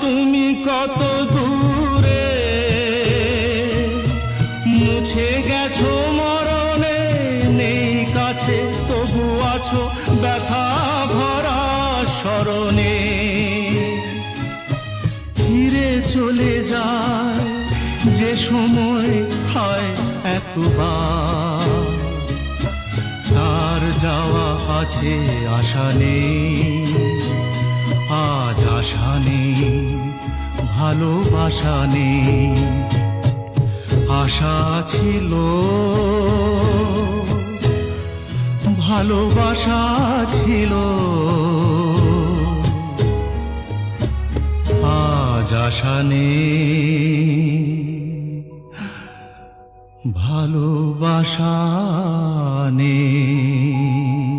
তুমি কত দূরে মুছে গেছো মরণে, নেই কাছে তবু আছো ব্যথা ভরা স্মরণে। ফিরে চলে যায় যে সময় হয় একবার, তার যাওয়া আছে আশা নেই, আজ আশা নেই ভালোবাসা নেই। আশা ছিল ভালোবাসা ছিল, আজ আশা নেই ভালোবাসা নেই।